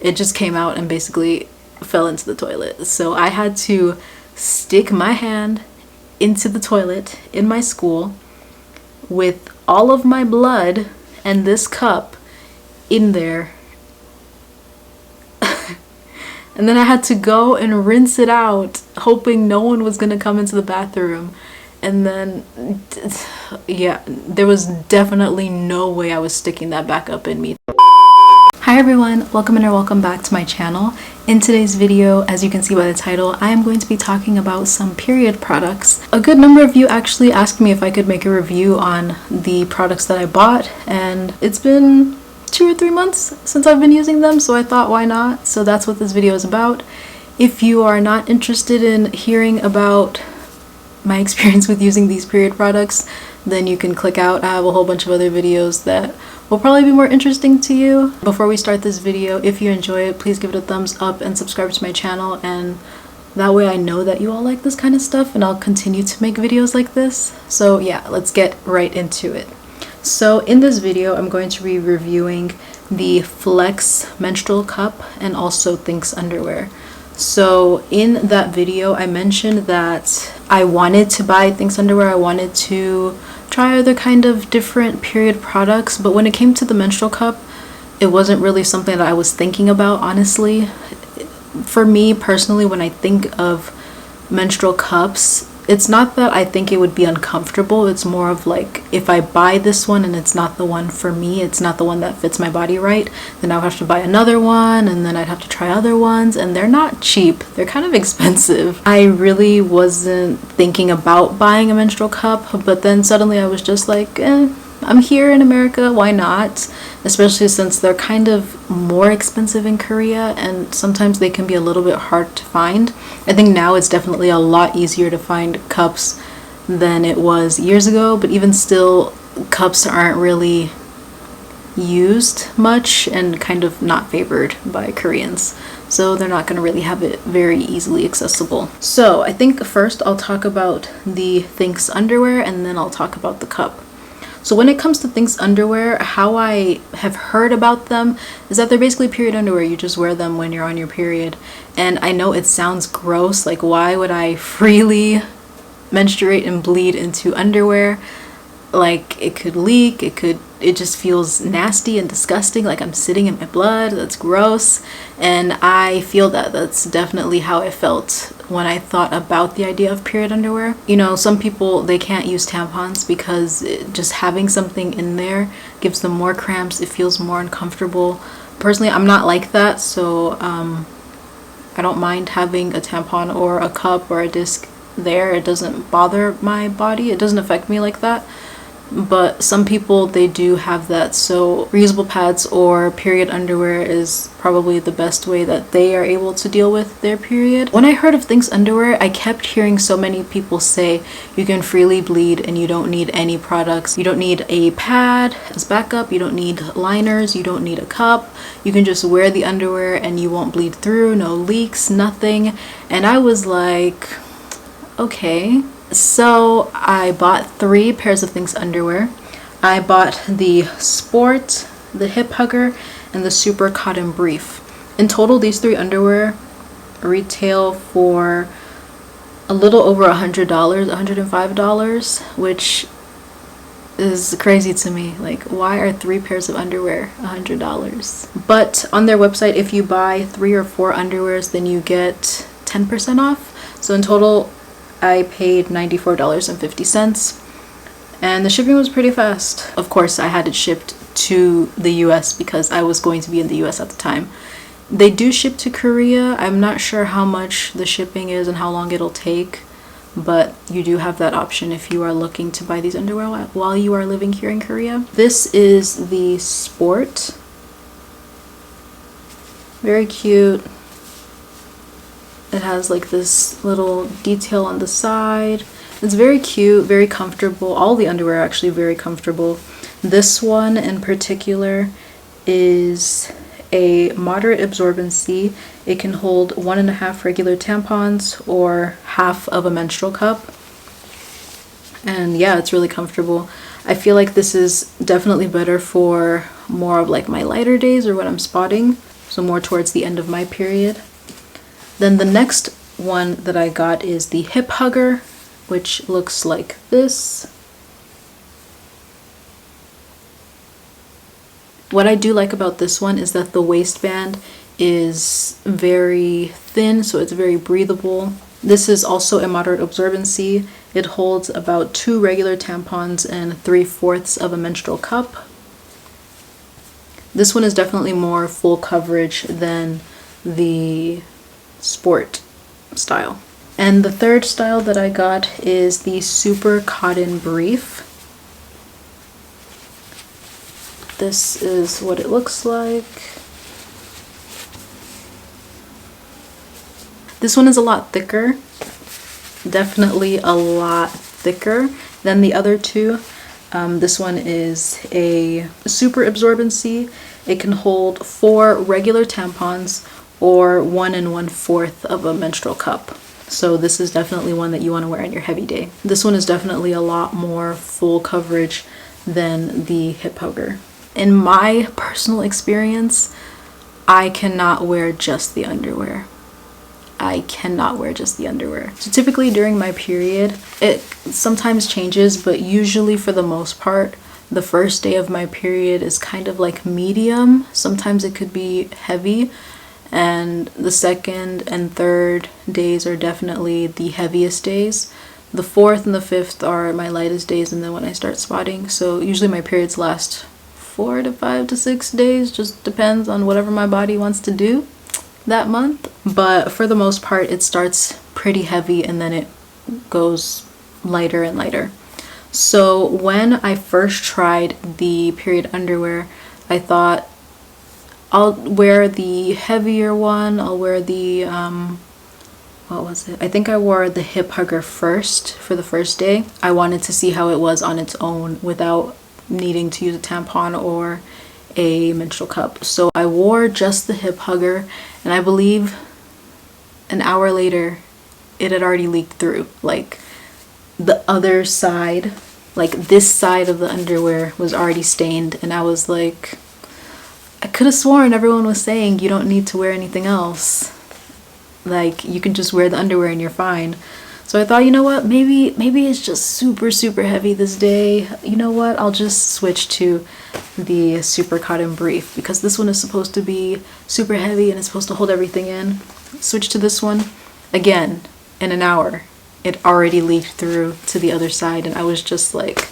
it just came out and basically fell into the toilet. So I had to stick my hand into the toilet in my school with all of my blood and this cup in there. And then I had to go and rinse it out, hoping no one was gonna come into the bathroom. And then, yeah, there was definitely no way I was sticking that back up in me. Hi everyone, welcome in or welcome back to my channel. In today's video, as you can see by the title, I am going to be talking about some period products. A good number of you actually asked me if I could make a review on the products that I bought, and it's been 2 or 3 months since I've been using them, so I thought why not? So that's what this video is about. If you are not interested in hearing about my experience with using these period products, then you can click out. I have a whole bunch of other videos that will probably be more interesting to you. Before we start this video, if you enjoy it, please give it a thumbs up and subscribe to my channel, and that way I know that you all like this kind of stuff and I'll continue to make videos like this. So yeah, let's get right into it. So in this video, I'm going to be reviewing the Flex menstrual cup and also Thinx underwear. So in that video, I mentioned that I wanted to buy Thinx underwear. I wanted to try other kind of different period products, but when it came to the menstrual cup, it wasn't really something that I was thinking about, honestly. For me personally, when I think of menstrual cups, it's not that I think it would be uncomfortable. It's more of like, if I buy this one and it's not the one for me, it's not the one that fits my body right, then I'll have to buy another one, and then I'd have to try other ones, and they're not cheap. They're kind of expensive. I really wasn't thinking about buying a menstrual cup, but then suddenly I was just like, I'm here in America, why not? Especially since they're kind of more expensive in Korea, and sometimes they can be a little bit hard to find. I think now it's definitely a lot easier to find cups than it was years ago, but even still, cups aren't really used much and kind of not favored by Koreans. So they're not going to really have it very easily accessible. So I think first I'll talk about the Thinx underwear, and then I'll talk about the cup. So when it comes to Thinx underwear, how I have heard about them is that they're basically period underwear. You just wear them when you're on your period. And I know it sounds gross, like why would I freely menstruate and bleed into underwear? Like it could leak, it just feels nasty and disgusting, like I'm sitting in my blood. That's gross. And I feel that that's definitely how I felt when I thought about the idea of period underwear. You know, some people, they can't use tampons because just having something in there gives them more cramps. It feels more uncomfortable. Personally, I'm not like that, so I don't mind having a tampon or a cup or a disc there. It doesn't bother my body. It doesn't affect me like that. But some people, they do have that, so reusable pads or period underwear is probably the best way that they are able to deal with their period. When I heard of Thinx underwear, I kept hearing so many people say you can freely bleed and you don't need any products. You don't need a pad as backup, you don't need liners, you don't need a cup. You can just wear the underwear and you won't bleed through, no leaks, nothing. And I was like, okay. So I bought 3 pairs of Thinx underwear. I bought the Sport, the Hip Hugger, and the Super Cotton Brief. In total, these 3 underwear retail for a little over $100, $105, which is crazy to me. Like, why are 3 pairs of underwear $100? But on their website, if you buy 3 or 4 underwears, then you get 10% off. So in total, I paid $94.50, and the shipping was pretty fast. Of course, I had it shipped to the US because I was going to be in the US at the time. They do ship to Korea. I'm not sure how much the shipping is and how long it'll take, but you do have that option if you are looking to buy these underwear while you are living here in Korea. This is the Sport. Very cute. It has like this little detail on the side. It's very cute, very comfortable. All the underwear are actually very comfortable. This one in particular is a moderate absorbency. It can hold 1.5 regular tampons or half of a menstrual cup. And yeah, it's really comfortable. I feel like this is definitely better for more of like my lighter days or when I'm spotting. so more towards the end of my period. Then the next one that I got is the hip hugger, which looks like this. What I do like about this one is that the waistband is very thin, so it's very breathable. This is also a moderate absorbency. It holds about 2 regular tampons and 3/4 of a menstrual cup. This one is definitely more full coverage than the sport style. And the third style that I got is the super cotton brief. This is what it looks like. This one is a lot thicker, definitely a lot thicker than the other two. This one is a super absorbency. It can hold 4 regular tampons or 1 1/4 of a menstrual cup. So this is definitely one that you want to wear on your heavy day. This one is definitely a lot more full coverage than the hip hugger. In my personal experience, I cannot wear just the underwear. I cannot wear just the underwear. So typically during my period, it sometimes changes, but usually for the most part, the first day of my period is kind of like medium. Sometimes it could be heavy, and the second and third days are definitely the heaviest days. The fourth and the fifth are my lightest days, and then when I start spotting. So usually my periods last 4 to 5 to 6 days, just depends on whatever my body wants to do that month. But for the most part, it starts pretty heavy and then it goes lighter and lighter. So when I first tried the period underwear, I thought I'll wear the heavier one. I'll wear the what was it? I think I wore the hip hugger first for the first day. I wanted to see how it was on its own without needing to use a tampon or a menstrual cup. So I wore just the hip hugger, and I believe an hour later it had already leaked through. Like the other side, like this side of the underwear was already stained, and I was like, I could have sworn everyone was saying you don't need to wear anything else. Like you can just wear the underwear and you're fine. So I thought, you know what, maybe it's just super heavy this day. You know what, I'll just switch to the super cotton brief because this one is supposed to be super heavy and it's supposed to hold everything in. Switch to this one. Again, in an hour, it already leaked through to the other side, and I was just like,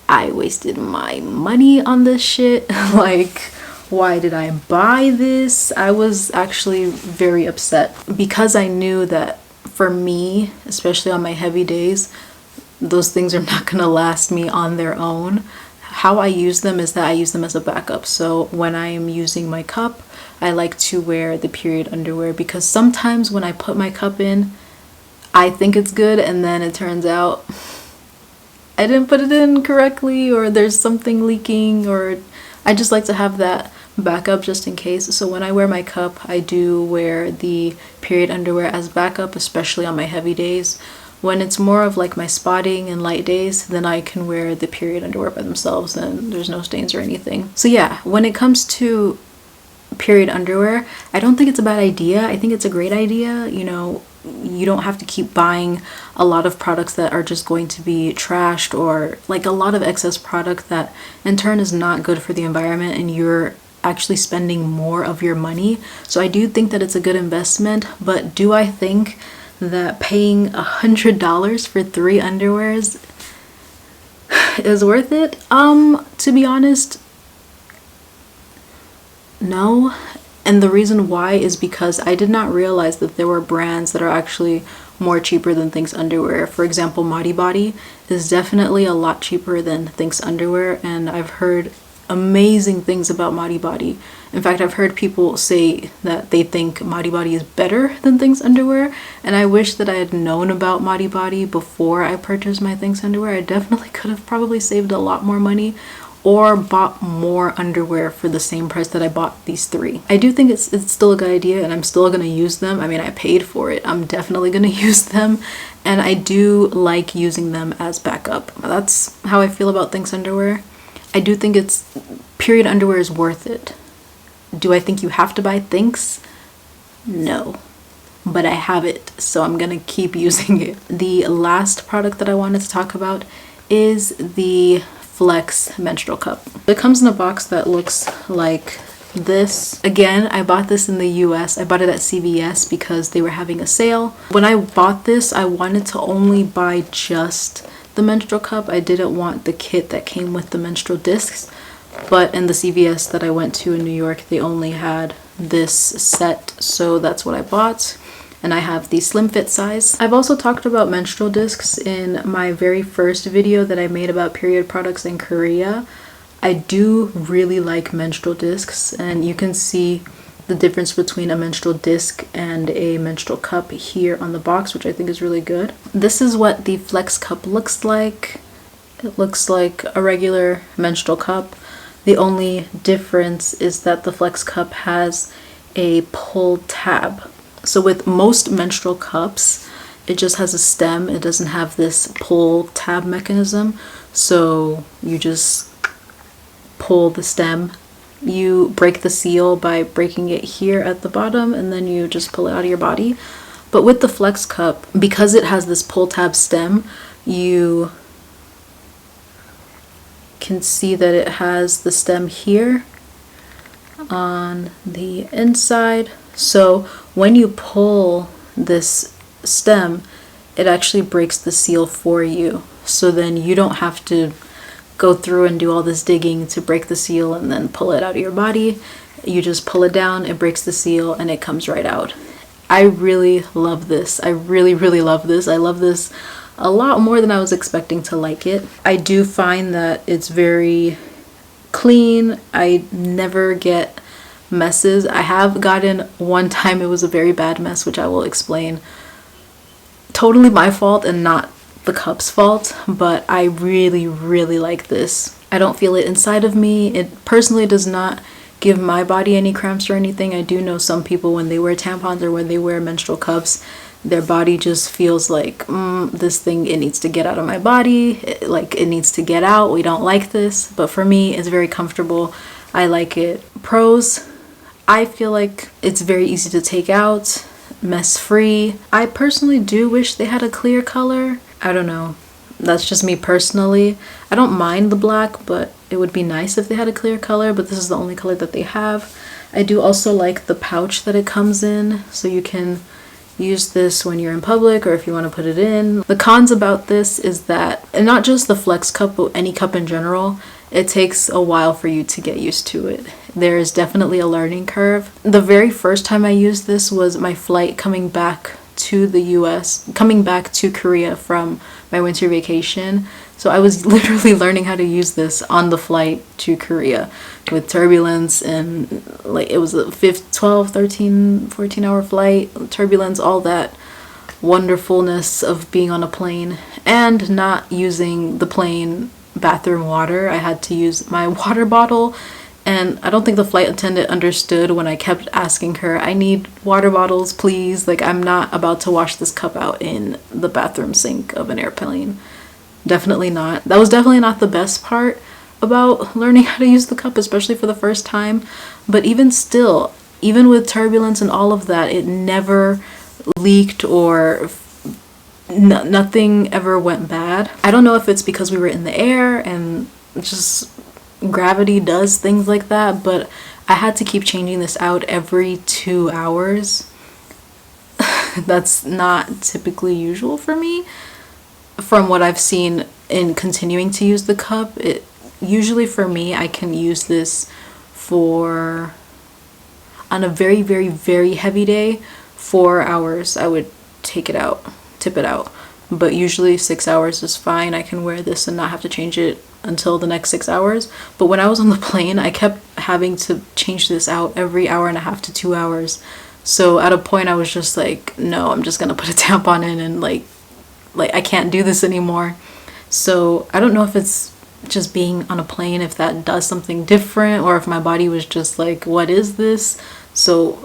I wasted my money on this shit. Like, why did I buy this? I was actually very upset because I knew that for me, especially on my heavy days, those things are not gonna last me on their own. How I use them is that I use them as a backup. So when I am using my cup, I like to wear the period underwear because sometimes when I put my cup in, I think it's good and then it turns out I didn't put it in correctly, or there's something leaking, or I just like to have that backup just in case. So when I wear my cup, I do wear the period underwear as backup, especially on my heavy days. When it's more of like my spotting and light days, then I can wear the period underwear by themselves and there's no stains or anything. So yeah, when it comes to period underwear, I don't think it's a bad idea. I think it's a great idea. You know, you don't have to keep buying a lot of products that are just going to be trashed, or like a lot of excess product that in turn is not good for the environment, and you're actually spending more of your money. So I do think that it's a good investment, but do I think that paying $100 for 3 underwears is worth it? To be honest, no. And the reason why is because I did not realize that there were brands that are actually more cheaper than Thinx underwear. For example, Modibody is definitely a lot cheaper than Thinx underwear, and I've heard amazing things about Modibody. In fact, I've heard people say that they think Modibody is better than Thinx underwear, and I wish that I had known about Modibody before I purchased my Thinx underwear. I definitely could have probably saved a lot more money or bought more underwear for the same price that I bought these 3. I do think it's still a good idea, and I'm still gonna use them. I mean, I paid for it. I'm definitely gonna use them, and I do like using them as backup. That's how I feel about Thinx underwear. I do think it's period underwear is worth it. Do I think you have to buy Thinx? No. But I have it, so I'm gonna keep using it. The last product that I wanted to talk about is the Flex menstrual cup. It comes in a box that looks like this. Again, I bought this in the US. I bought it at CVS because they were having a sale. When I bought this, I wanted to only buy just the menstrual cup. I didn't want the kit that came with the menstrual discs, but in the CVS that I went to in New York, they only had this set, so that's what I bought. And I have the slim fit size. I've also talked about menstrual discs in my very first video that I made about period products in Korea. I do really like menstrual discs, and you can see the difference between a menstrual disc and a menstrual cup here on the box, which I think is really good. This is what the Flex cup looks like. It looks like a regular menstrual cup. The only difference is that the Flex cup has a pull tab. So with most menstrual cups, it just has a stem. It doesn't have this pull tab mechanism. So you just pull the stem. You break the seal by breaking it here at the bottom, and then you just pull it out of your body. But with the Flex cup, because it has this pull tab stem, you can see that it has the stem here on the inside. So when you pull this stem, it actually breaks the seal for you. So then you don't have to go through and do all this digging to break the seal and then pull it out of your body. You just pull it down, it breaks the seal, and it comes right out. I really love this. I really love this. I love this a lot more than I was expecting to like it. I do find that it's very clean. I never get messes. I have gotten one time, it was a very bad mess, which I will explain. Totally my fault and not the cup's fault, but I really like this. I don't feel it inside of me. It personally does not give my body any cramps or anything. I do know some people, when they wear tampons or when they wear menstrual cups, their body just feels like, this thing, it needs to get out of my body. It needs to get out. We don't like this. But for me, it's very comfortable. I like it. Pros, I feel like it's very easy to take out, mess free. I personally do wish they had a clear color. I don't know. That's just me personally. I don't mind the black, but it would be nice if they had a clear color, but this is the only color that they have. I do also like the pouch that it comes in, so you can use this when you're in public or if you want to put it in. The cons about this is that, and not just the Flex cup, but any cup in general, it takes a while for you to get used to it. There is definitely a learning curve. The very first time I used this was my flight coming back to the US, coming back to Korea from my winter vacation. So I was literally learning how to use this on the flight to Korea with turbulence, and it was a 12, 13, 14-hour flight, turbulence, all that wonderfulness of being on a plane, and not using the plane bathroom water. I had to use my water bottle, and I don't think the flight attendant understood when I kept asking her, I need water bottles, please. I'm not about to wash this cup out in the bathroom sink of an airplane. Definitely not. That was definitely not the best part about learning how to use the cup, especially for the first time. But even still, even with turbulence and all of that, it never leaked or nothing ever went bad. I don't know if it's because we were in the air and just gravity does things like that, but I had to keep changing this out every 2 hours. That's not typically usual for me. From what I've seen in continuing to use the cup, it usually for me, I can use this for, on a very heavy day, 4 hours. I would take it out, tip it out. But usually 6 hours is fine. I can wear this and not have to change it until the next 6 hours. But when I was on the plane, I kept having to change this out every hour and a half to 2 hours. So at a point I was just like, no, I'm just gonna put a tampon in, and I can't do this anymore. So I don't know if it's just being on a plane, if that does something different, or if my body was just like, what is this? So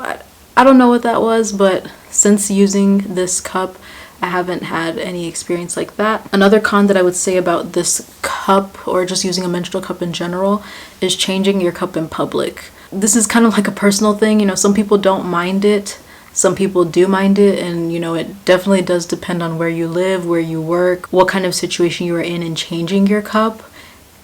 I don't know what that was, but since using this cup, I haven't had any experience like that. Another con that I would say about this cup, or just using a menstrual cup in general, is changing your cup in public. this is kind of like a personal thing. You know, some people don't mind it, some people do mind it, and you know, it definitely does depend on where you live, where you work, what kind of situation you are in changing your cup.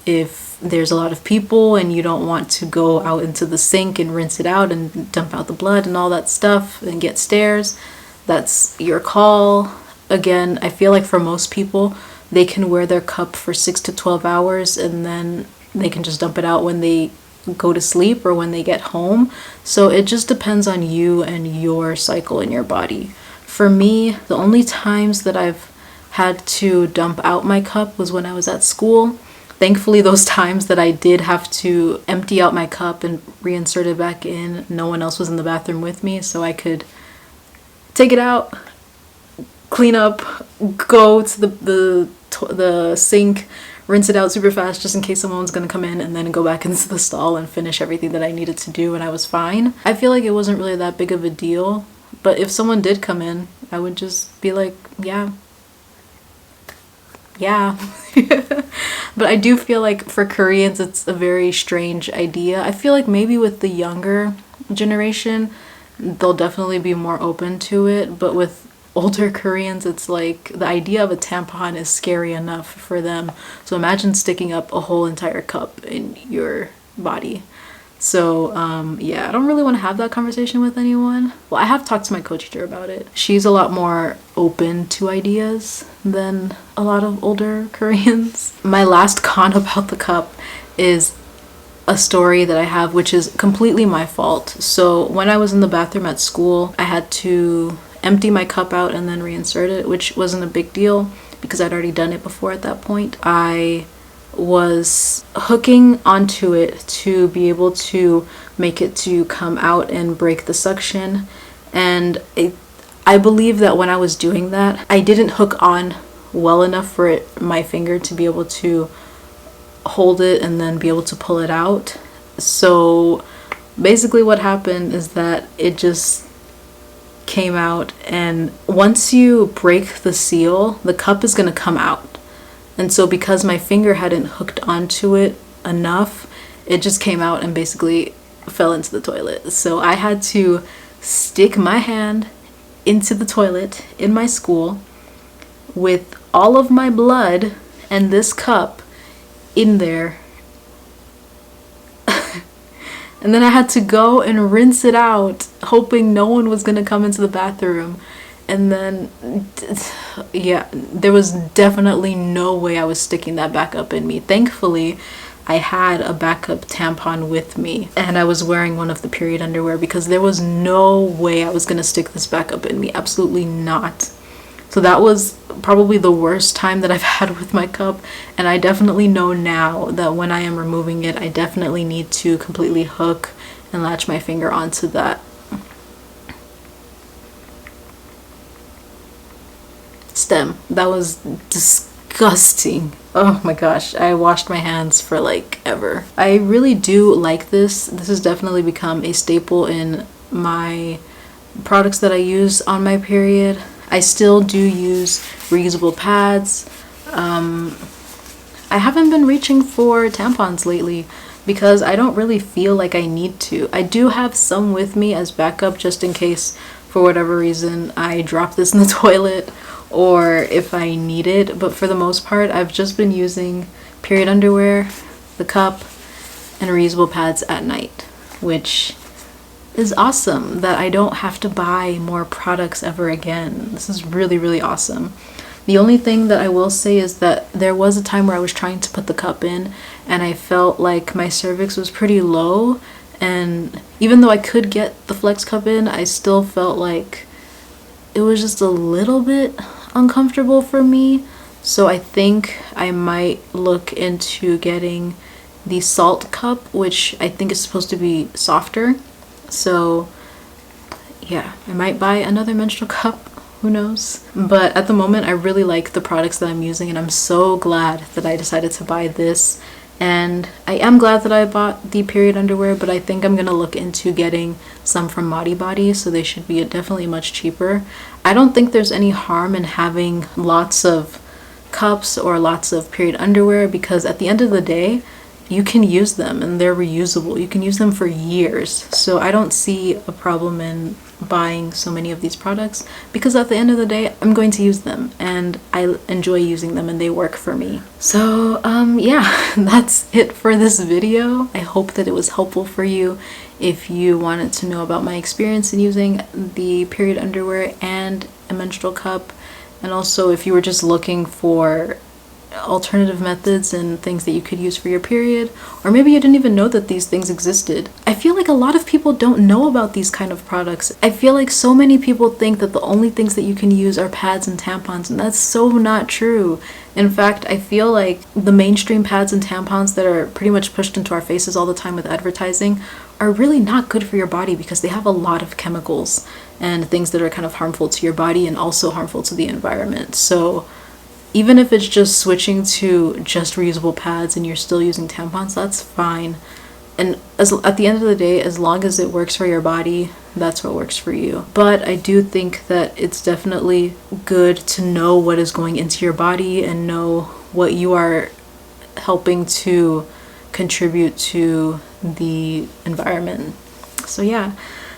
If there's a lot of people and you don't want to go out into the sink and rinse it out and dump out the blood and all that stuff and get stares, that's your call. Again, I feel like for most people, they can wear their cup for 6 to 12 hours and then they can just dump it out when they go to sleep or when they get home. So it just depends on you and your cycle in your body. For me, the only times that I've had to dump out my cup was when I was at school. Thankfully, those times that I did have to empty out my cup and reinsert it back in, no one else was in the bathroom with me, so I could take it out, clean up, go to the sink, rinse it out super fast just in case someone was gonna come in, and then go back into the stall and finish everything that I needed to do, and I was fine. I feel like it wasn't really that big of a deal, but if someone did come in, I would just be like, yeah. But I do feel like for Koreans it's a very strange idea. I feel like maybe with the younger generation they'll definitely be more open to it, but with older Koreans it's like the idea of a tampon is scary enough for them. So imagine sticking up a whole entire cup in your body. So yeah, I don't really want to have that conversation with anyone. Well, I have talked to my co-teacher about it. She's a lot more open to ideas than a lot of older Koreans. My last con about the cup is a story that I have, which is completely my fault. So when I was in the bathroom at school, I had to empty my cup out and then reinsert it, which wasn't a big deal because I'd already done it before at that point. I was hooking onto it to be able to make it to come out and break the suction, and I believe that when I was doing that I didn't hook on well enough for my finger to be able to hold it and then be able to pull it out. So basically what happened is that it just came out, and once you break the seal, the cup is going to come out. And so because my finger hadn't hooked onto it enough, it just came out and basically fell into the toilet. So I had to stick my hand into the toilet in my school with all of my blood and this cup in there. And then I had to go and rinse it out, hoping no one was going to come into the bathroom. And then, yeah, there was definitely no way I was sticking that back up in me. Thankfully, I had a backup tampon with me, and I was wearing one of the period underwear because there was no way I was going to stick this back up in me. Absolutely not. So that was probably the worst time that I've had with my cup, and I definitely know now that when I am removing it, I definitely need to completely hook and latch my finger onto that stem. That was disgusting. Oh my gosh, I washed my hands for like ever. I really do like this. This has definitely become a staple in my products that I use on my period. I still do use reusable pads. I haven't been reaching for tampons lately because I don't really feel like I need to. I do have some with me as backup just in case for whatever reason I drop this in the toilet or if I need it, but for the most part I've just been using period underwear, the cup, and reusable pads at night, which is awesome that I don't have to buy more products ever again. This is really, really awesome. The only thing that I will say is that there was a time where I was trying to put the cup in and I felt like my cervix was pretty low, and even though I could get the flex cup in, I still felt like it was just a little bit uncomfortable for me. So I think I might look into getting the salt cup, which I think is supposed to be softer. So yeah, I might buy another menstrual cup, who knows. But at the moment I really like the products that I'm using, and I'm so glad that I decided to buy this. And I am glad that I bought the period underwear, but I think I'm gonna look into getting some from Modi Body, so they should be definitely much cheaper. I don't think there's any harm in having lots of cups or lots of period underwear, because at the end of the day, you can use them and they're reusable. You can use them for years. So I don't see a problem in buying so many of these products, because at the end of the day, I'm going to use them and I enjoy using them and they work for me. So yeah, that's it for this video. I hope that it was helpful for you if you wanted to know about my experience in using the period underwear and a menstrual cup, and also if you were just looking for alternative methods and things that you could use for your period, or maybe you didn't even know that these things existed. I feel like a lot of people don't know about these kind of products. I feel like so many people think that the only things that you can use are pads and tampons, and that's so not true. In fact, I feel like the mainstream pads and tampons that are pretty much pushed into our faces all the time with advertising are really not good for your body, because they have a lot of chemicals and things that are kind of harmful to your body and also harmful to the environment. So even if it's just switching to just reusable pads and you're still using tampons, that's fine. And at the end of the day, as long as it works for your body, that's what works for you. But I do think that it's definitely good to know what is going into your body and know what you are helping to contribute to the environment. So yeah,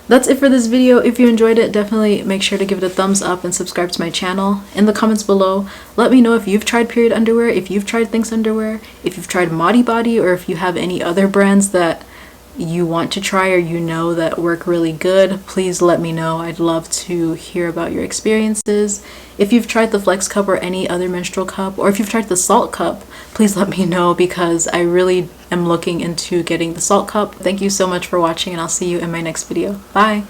that's it for this video. If you enjoyed it, definitely make sure to give it a thumbs up and subscribe to my channel. In the comments below, let me know if you've tried period underwear, if you've tried Thinx underwear, if you've tried Modi Body, or if you have any other brands that you want to try or you know that work really good. Please let me know. I'd love to hear about your experiences. If you've tried the Flex cup or any other menstrual cup, or if you've tried the Salt cup, please let me know, because I really am looking into getting the Salt cup. Thank you so much for watching, and I'll see you in my next video. Bye!